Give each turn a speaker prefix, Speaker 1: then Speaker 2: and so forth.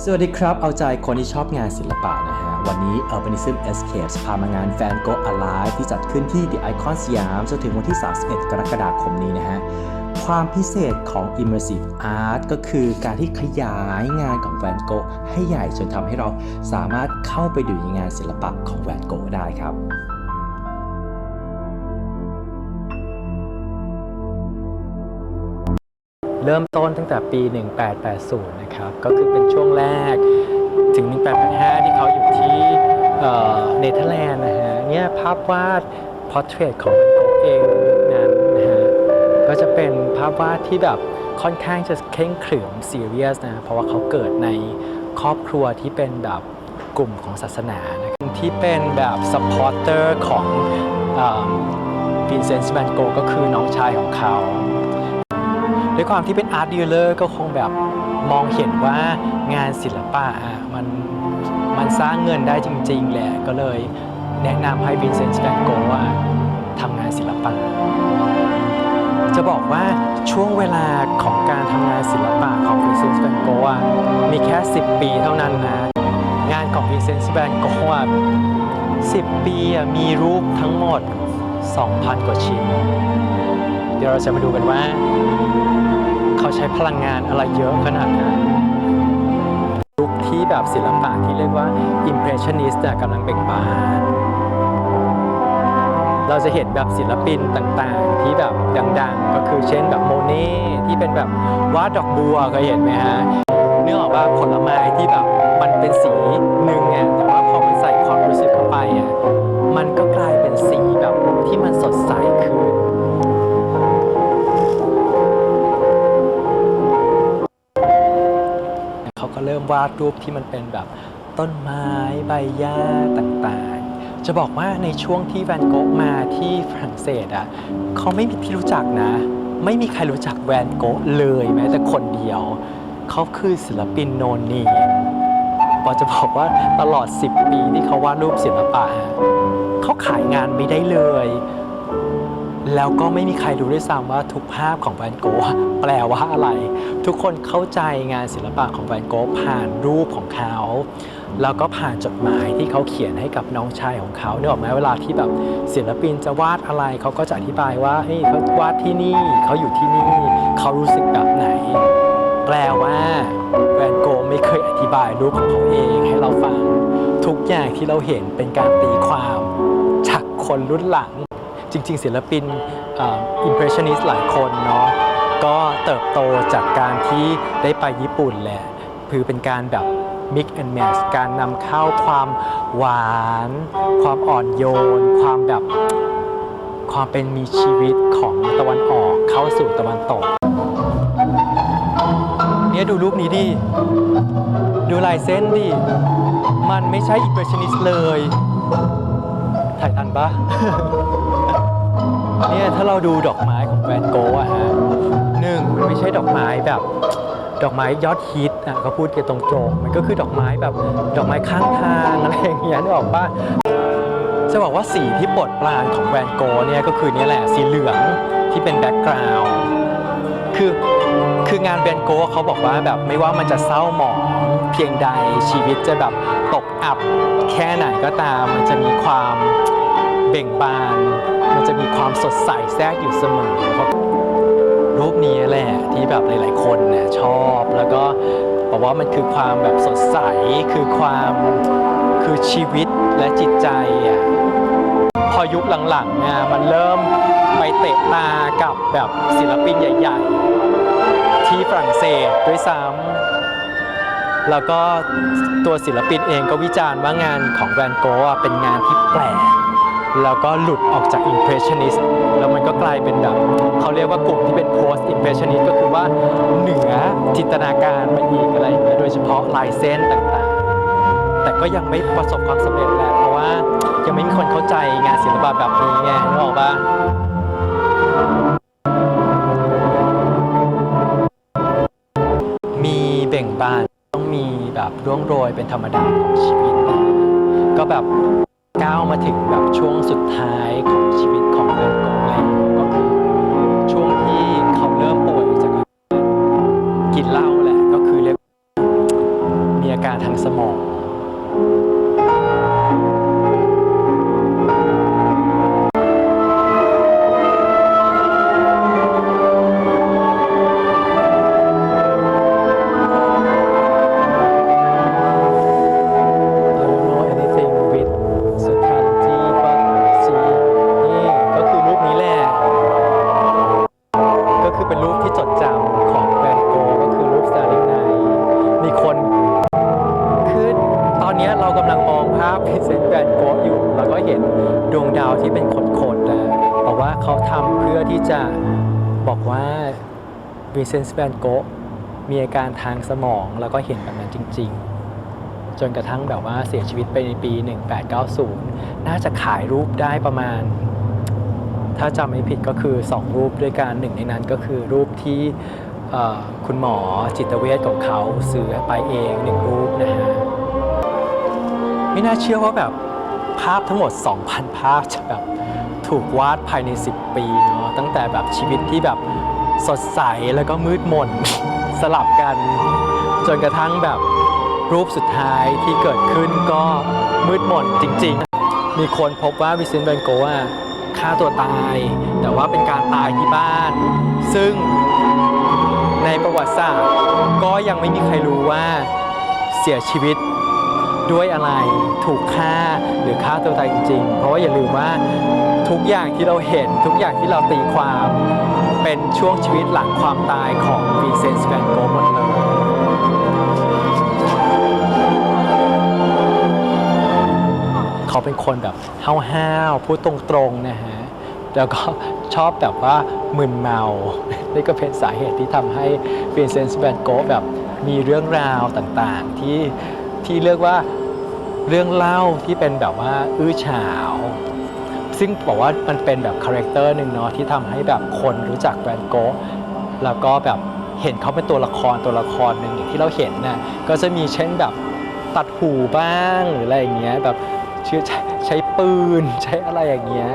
Speaker 1: สวัสดีครับเอาใจคนที่ชอบงานศิลปะนะฮะวันนี้ Urbanism Escapes พามางาน Van Gogh Alive ที่จัดขึ้นที่ The Icon สยามจนถึงวันที่ 31 กรกฎาคมนี้นะฮะความพิเศษของ Immersive Art ก็คือการที่ขยายงานของ Van Gogh ให้ใหญ่จนทำให้เราสามารถเข้าไปดูในงานศิลปะของ Van Gogh ได้ครับเริ่มต้นตั้งแต่ปี 1880 นะครับก็คือเป็นช่วงแรกถึง 1885 ที่เขาอยู่ที่เนเธอร์แลนด์นะฮะเนี่ยภาพวาด Portrait ของแวนโก๊กเองนั้นนะฮะก็จะเป็นภาพวาดที่แบบค่อนข้างจะเคร่งขรึม serious นะเพราะว่าเขาเกิดในครอบครัวที่เป็นแบบกลุ่มของศาสนานะครับที่เป็นแบบ supporter ของวินเซนต์ แวนโก๊กก็คือน้องชายของเขาด้วยความที่เป็นอาร์ตดีลเลอร์ก็คงแบบมองเห็นว่างานศิลปะมันสร้างเงินได้จริงๆแหละก็เลยแนะนำให้วินเซนต์ แวนโก๊กว่าทำงานศิลปะจะบอกว่าช่วงเวลาของการทำงานศิลปะของวินเซนต์ แวนโก๊กมีแค่10 ปีเท่านั้นนะงานของวินเซนต์ แวนโก๊ก10 ปีมีรูปทั้งหมด 2,000 กว่าชิ้นเดี๋ยวเราจะมาดูกันว่าเขาใช้พลังงานอะไรเยอะขนาดนั้นยุคที่แบบศิลปะที่เรียกว่า Impressionist กำลังเบ่งบานเราจะเห็นแบบศิลปินต่างๆที่แบบดังๆก็คือเช่นแบบโมเน่ที่เป็นแบบวาดดอกบัวเคยเห็นไหมฮะเนื่องจากว่าผลไม้ที่แบบมันเป็นสีหนึ่งอ่ะแต่ว่าพอมันใส่ความรู้สึกเข้าไปอ่ะมันก็กลายเป็นสีแบบที่มันสดใสขึ้นเขาก็เริ่มวาดรูปที่มันเป็นแบบต้นไม้ใบหญ้าต่างๆจะบอกว่าในช่วงที่แวนโก๊กมาที่ฝรั่งเศสอ่ะเขาไม่มีที่รู้จักนะไม่มีใครรู้จักแวนโก๊กเลยแม้แต่คนเดียวเขาคือศิลปินโนเนมพอจะบอกว่าตลอด10 ปีที่เขาวาดรูปศิลปะเขาขายงานไม่ได้เลยแล้วก็ไม่มีใครรู้ด้วยซ้ำว่าทุกภาพของแวนโก๊กแปลว่าอะไรทุกคนเข้าใจงานศิลปะของแวนโก๊กผ่านรูปของเขาแล้วก็ผ่านจดหมายที่เขาเขียนให้กับน้องชายของเขาเนี่ยออกไหมเวลาที่แบบศิลปินจะวาดอะไรเขาก็จะอธิบายว่าเฮ้ยเขาวาดที่นี่เขาอยู่ที่นี่เขารู้สึกแบบไหนแปลว่าแวนโก๊กไม่เคยอธิบายรูปของเขาเองให้เราฟังทุกอย่างที่เราเห็นเป็นการตีความจากคนรุ่นหลังจริงๆศิลปินImpressionist หลายคนเนาะก็เติบโตจากการที่ได้ไปญี่ปุ่นแหละคือเป็นการแบบ mix and match การนำเข้าความหวานความอ่อนโยนความแบบความเป็นมีชีวิตของตะวันออกเข้าสู่ตะวันตกเนี่ยดูรูปนี้ดิดูลายเส้นดิมันไม่ใช่ Impressionist เลยถ่ายทันปะ เนี่ยถ้าเราดูดอกไม้ของแวนโก๊กฮะมันไม่ใช่ดอกไม้แบบดอกไม้ยอดฮิตเขาพูดกันตรงๆมันก็คือดอกไม้แบบดอกไม้ข้างทางอะไรอย่างเงี้ยนึกออกป่ะจะบอกว่าสีที่โปรดปรานของแวนโก๊กเนี่ยก็คือนี่แหละสีเหลืองที่เป็นแบ็คกราวด์คืองานแวนโก๊กเขาบอกว่าแบบไม่ว่ามันจะเศร้าหมองเพียงใดชีวิตจะแบบตกอับแค่ไหนก็ตามมันจะมีความเบ่งบานมันจะมีความสดใสแทรกอยู่เสมอรูปนี้แหละที่แบบหลายๆคนเนี่ยชอบแล้วก็บอกว่ามันคือความแบบสดใสคือชีวิตและจิตใจพอยุคหลังๆเนี่ยมันเริ่มไปเตะตากับแบบศิลปินใหญ่ๆที่ฝรั่งเศสด้วยซ้ำแล้วก็ตัวศิลปินเองก็วิจารณ์ว่างานของแวนโก๊กเป็นงานที่แปลกแล้วก็หลุดออกจาก Impressionist แล้วมันก็กลายเป็นแบบเขาเรียกว่ากลุ่มที่เป็น Post Impressionist ก็คือว่าเหนือจินตนาการมาอีกอะไรอย่างเงี้ยโดยเฉพาะลายเส้นต่างๆแต่ก็ยังไม่ประสบความสำเร็จแหละเพราะว่ายังไม่มีคนเข้าใจงานศิลปะแบบนี้ไงนึกออกปะมีเบ่งบานต้องมีแบบร่วงโรยเป็นธรรมดาของชีวิตนะก็แบบก้าวมาถึงแบบช่วงสุดท้ายของชีวิตของแวนโก๊กแล้วก็คือช่วงที่เขาเริ่มป่วยจากกินเหล้าแหละก็คือเรียกมีอา อาการทางสมองเป็นรูปที่จดจำของแวนโกะก็คือรูป Starry Night มีคนคือตอนนี้เรากำลังมองภาพพิเศษแวนโกะอยู่แล้วก็เห็นดวงดาวที่เป็นขดๆนะบอกว่าเขาทำเพื่อที่จะบอกว่าวินเซนต์แวนโกะมีอาการทางสมองแล้วก็เห็นแบบนั้นจริงๆจนกระทั่งแบบว่าเสียชีวิตไปในปี 1890 น่าจะขายรูปได้ประมาณถ้าจำไม่ผิดก็คือ2รูปด้วยกันหนึ่งในนั้นก็คือรูปที่คุณหมอจิตเวชของเขาซื้อไปเอง1รูปนะฮะไม่น่าเชื่อว่าแบบภาพทั้งหมด 2,000 ภาพจะแบบถูกวาดภายใน10 ปีเนาะตั้งแต่แบบชีวิตที่แบบสดใสแล้วก็มืดมน สลับกันจนกระทั่งแบบรูปสุดท้ายที่เกิดขึ้นก็มืดมนจริงๆมีคนพบว่าวินเซนต์ แวนโกะฆ่าตัวตายแต่ว่าเป็นการตายที่บ้านซึ่งในประวัติศาสตร์ก็ยังไม่มีใครรู้ว่าเสียชีวิตด้วยอะไรถูกฆ่าหรือฆ่าตัวตายจริงๆเพราะว่าอย่าลืมว่าทุกอย่างที่เราเห็นทุกอย่างที่เราตีความเป็นช่วงชีวิตหลังความตายของวินเซนต์ แวนโกะหมดเลยเขาเป็นคนแบบห้าวๆพูดตรงๆนะฮะแล้วก็ชอบแบบว่ามึนเมานี่ก็เป็นสาเหตุที่ทำให้วินเซนต์ แวนโกะแบบมีเรื่องราวต่างๆที่เรียกว่าเรื่องเล่าที่เป็นแบบว่าอื้อฉาวซึ่งบอกว่ามันเป็นแบบคาแรคเตอร์หนึ่งเนาะที่ทำให้แบบคนรู้จักแวนโกะแล้วก็แบบเห็นเขาเป็นตัวละครหนึ่งอย่างที่เราเห็นน่ะก็จะมีเช่นแบบตัดหูบ้างหรืออะไรอย่างเงี้ยแบบใช้ปืนใช้อะไรอย่างเงี้ย